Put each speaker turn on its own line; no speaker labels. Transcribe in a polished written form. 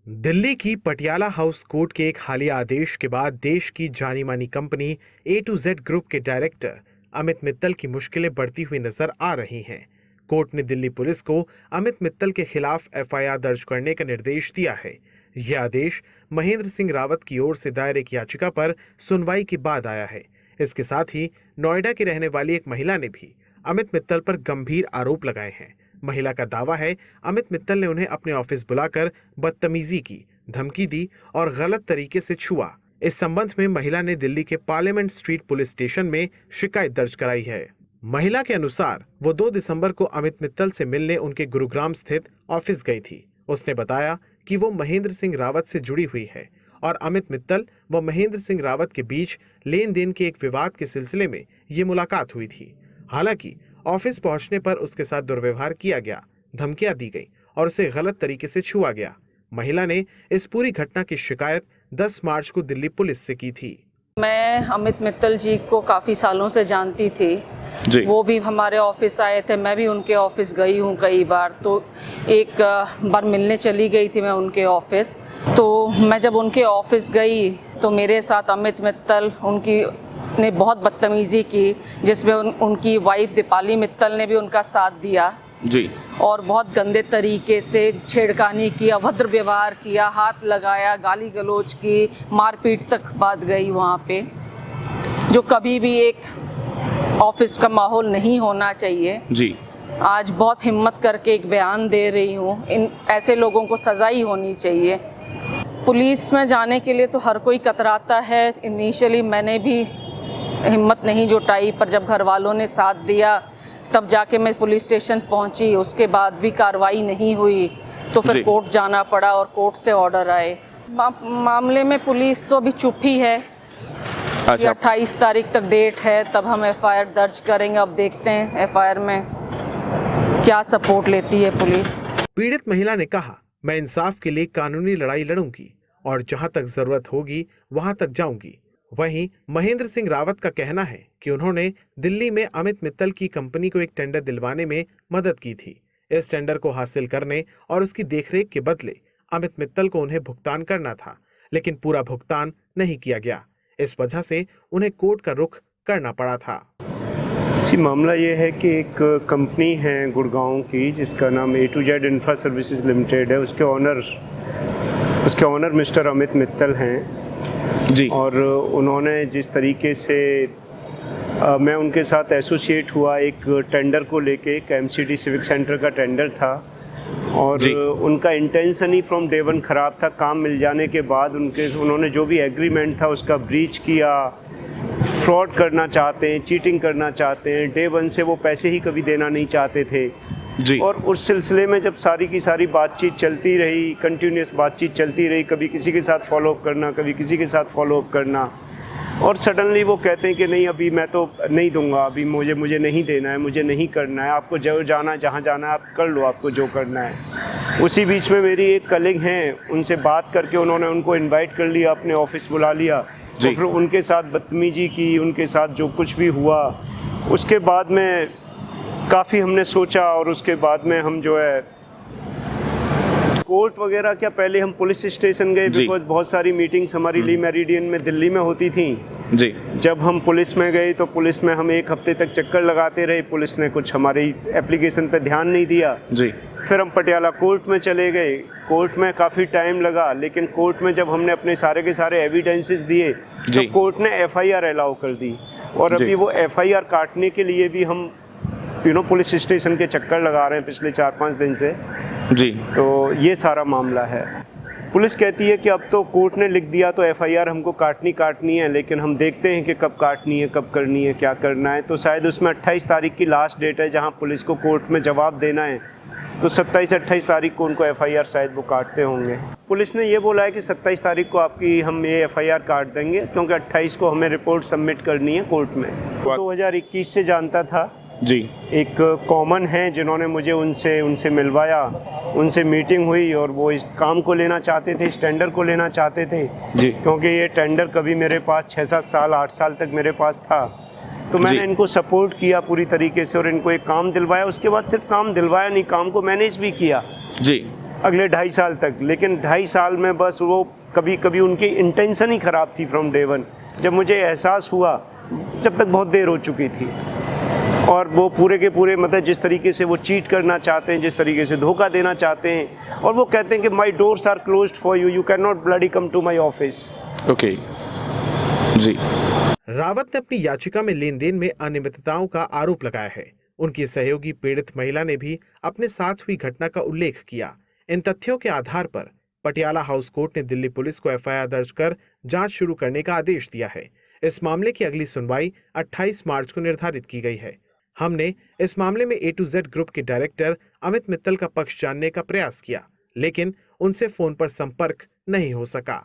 दिल्ली की Patiala house court के एक हालिया आदेश के बाद देश की जानी मानी company A to Z group के डायरेक्टर अमित मित्तल की मुश्किलें बढ़ती हुई नजर आ रही हैं। कोर्ट ने दिल्ली पुलिस को अमित मित्तल के खिलाफ एफआईआर दर्ज करने का निर्देश दिया है। यह आदेश महेंद्र सिंह रावत की ओर से दायर एक याचिका पर सुनवाई के बाद आया है। इसके साथ ही नोएडा की रहने वाली एक महिला ने भी अमित मित्तल पर गंभीर आरोप लगाए हैं। महिला का दावा है अमित मित्तल ने उन्हें अपने ऑफिस बुलाकर बदतमीजी की, धमकी दी और गलत तरीके से छुआ। इस संबंध में महिला ने दिल्ली के पार्लियामेंट स्ट्रीट पुलिस स्टेशन में शिकायत दर्ज कराई है। महिला के अनुसार वो 2 दिसंबर को अमित मित्तल से मिलने उनके गुरुग्राम स्थित ऑफिस गई थी। उसने बताया कि वो महेंद्र सिंह रावत से जुड़ी हुई है और अमित मित्तल व महेंद्र सिंह रावत के बीच लेन देन के एक विवाद के सिलसिले में ये मुलाकात हुई थी। हालांकि ऑफिस पहुंचने पर उसके साथ दुर्व्यवहार किया गया, धमकियां दी गई और उसे गलत तरीके से छुआ गया। महिला ने इस पूरी घटना की शिकायत 10 मार्च को दिल्ली पुलिस से की थी।
मैं अमित मित्तल जी को काफ़ी सालों से जानती थी जी। वो भी हमारे ऑफिस आए थे, मैं भी उनके ऑफिस गई हूँ कई बार। तो एक बार मिलने चली गई थी मैं उनके ऑफिस। तो मैं जब उनके ऑफिस गई तो मेरे साथ अमित मित्तल ने बहुत बदतमीज़ी की, जिसमें उनकी वाइफ दीपाली मित्तल ने भी उनका साथ दिया जी। और बहुत गंदे तरीके से छेड़खानी की, अभद्र व्यवहार किया, हाथ लगाया, गाली गलौज की, मारपीट तक बात गई वहाँ पे, जो कभी भी एक ऑफिस का माहौल नहीं होना चाहिए जी। आज बहुत हिम्मत करके एक बयान दे रही हूँ, इन ऐसे लोगों को सज़ा ही होनी चाहिए। पुलिस में जाने के लिए तो हर कोई कतराता है। इनिशियली मैंने भी हिम्मत नहीं जुटाई, पर जब घर वालों ने साथ दिया तब जाके मैं पुलिस स्टेशन पहुंची। उसके बाद भी कार्रवाई नहीं हुई तो फिर कोर्ट जाना पड़ा और कोर्ट से ऑर्डर आए। मामले में पुलिस तो अभी चुप ही है। अच्छा। 28 तारीख तक डेट है, तब हम एफआईआर दर्ज करेंगे। अब देखते हैं एफआईआर में क्या सपोर्ट लेती है पुलिस।
पीड़ित महिला ने कहा, मैं इंसाफ के लिए कानूनी लड़ाई लड़ूंगी और जहां तक जरूरत होगी वहां तक जाऊंगी। वहीं महेंद्र सिंह रावत का कहना है कि उन्होंने दिल्ली में अमित मित्तल की कंपनी को एक टेंडर दिलवाने में मदद की थी। इस टेंडर को हासिल करने और उसकी देखरेख के बदले अमित मित्तल को उन्हें भुगतान करना था, लेकिन पूरा भुगतान नहीं किया गया। इस वजह से उन्हें कोर्ट का रुख करना पड़ा था।
मामला ये है कि एक कंपनी है गुड़गांव की जिसका नाम A to Z infra services limited है। उसके ऑनर मिस्टर अमित मित्तल हैं जी। और उन्होंने जिस तरीके से मैं उनके साथ एसोसिएट हुआ, एक टेंडर को लेके, एक एमसीडी सिविक सेंटर का टेंडर था और उनका intention he from day one ख़राब था। काम मिल जाने के बाद उन्होंने जो भी एग्रीमेंट था उसका ब्रीच किया, फ्रॉड करना चाहते हैं, चीटिंग करना चाहते हैं। डे वन से वो पैसे ही कभी देना नहीं चाहते थे जी। और उस सिलसिले में जब सारी की सारी बातचीत चलती रही, कंटिन्यूस बातचीत चलती रही, कभी किसी के साथ फॉलोअप करना, कभी किसी के साथ फॉलोअप करना, और सडनली वो कहते हैं कि नहीं अभी मैं तो नहीं दूंगा, अभी मुझे नहीं देना है, मुझे नहीं करना है, आपको जो जाना है, जहाँ जाना है आप कर लो, आपको जो करना है। उसी बीच में मेरी एक कलीग हैं, उनसे बात करके उन्होंने उनको इन्वाइट कर लिया, अपने ऑफिस बुला लिया और फिर उनके साथ बदतमीजी की, उनके साथ जो कुछ भी हुआ। उसके बाद में काफ़ी हमने सोचा और उसके बाद में हम जो है कोर्ट वगैरह क्या, पहले हम पुलिस स्टेशन गए, बिकॉज बहुत सारी मीटिंग्स हमारी ली मेरिडियन में दिल्ली में होती थी जी। जब हम पुलिस में गए तो पुलिस में हम 1 हफ्ते तक चक्कर लगाते रहे, पुलिस ने कुछ हमारी एप्लीकेशन पे ध्यान नहीं दिया जी। फिर हम पटियाला कोर्ट में चले गए। कोर्ट में काफ़ी टाइम लगा, लेकिन कोर्ट में जब हमने अपने सारे के सारे एविडेंसेस दिए तो कोर्ट ने एफआईआर अलाउ कर दी। और अभी वो एफआईआर काटने के लिए भी हम पुलिस स्टेशन के चक्कर लगा रहे हैं पिछले 4-5 दिन से जी। तो ये सारा मामला है। पुलिस कहती है कि अब तो कोर्ट ने लिख दिया तो एफआईआर हमको काटनी है, लेकिन हम देखते हैं कि कब काटनी है, कब करनी है, क्या करना है। तो शायद उसमें 28 तारीख की लास्ट डेट है जहां पुलिस को कोर्ट में जवाब देना है। तो 27-28 तारीख को उनको एफआईआर शायद वो काटते होंगे। पुलिस ने ये बोला है कि 27 तारीख को आपकी हम ये एफआईआर काट देंगे, क्योंकि 28 को हमें रिपोर्ट सबमिट करनी है कोर्ट में। 2021 से जानता था जी। एक कॉमन है जिन्होंने मुझे उनसे मिलवाया, उनसे मीटिंग हुई और वो इस काम को लेना चाहते थे, इस टेंडर को लेना चाहते थे जी। क्योंकि ये टेंडर कभी मेरे पास 6-7 साल 8 साल तक मेरे पास था। तो मैंने इनको सपोर्ट किया पूरी तरीके से और इनको एक काम दिलवाया। उसके बाद सिर्फ काम दिलवाया नहीं, काम को मैनेज भी किया जी। अगले 2.5 साल तक। लेकिन 2.5 साल में बस वो कभी कभी उनकी इंटेंशन ही ख़राब थी फ्रॉम डे वन। जब मुझे एहसास हुआ, जब तक बहुत देर हो चुकी थी, और वो पूरे के पूरे मतलब जिस तरीके से वो चीट करना चाहते हैं, जिस तरीके से धोखा देना चाहते हैं, और वो कहते हैं कि my doors are closed for you, you can not bloody come to my office.
Okay जी।
रावत ने अपनी याचिका में लेन देन में अनियमितताओं का आरोप लगाया है। उनकी सहयोगी पीड़ित महिला ने भी अपने साथ हुई घटना का उल्लेख किया। इन तथ्यों के आधार पर पटियाला हाउस कोर्ट ने दिल्ली पुलिस को एफआईआर दर्ज कर जांच शुरू करने का आदेश दिया है। इस मामले की अगली सुनवाई 28 मार्च को निर्धारित की गई है। हमने इस मामले में A to Z ग्रुप के डायरेक्टर अमित मित्तल का पक्ष जानने का प्रयास किया, लेकिन उनसे फोन पर संपर्क नहीं हो सका।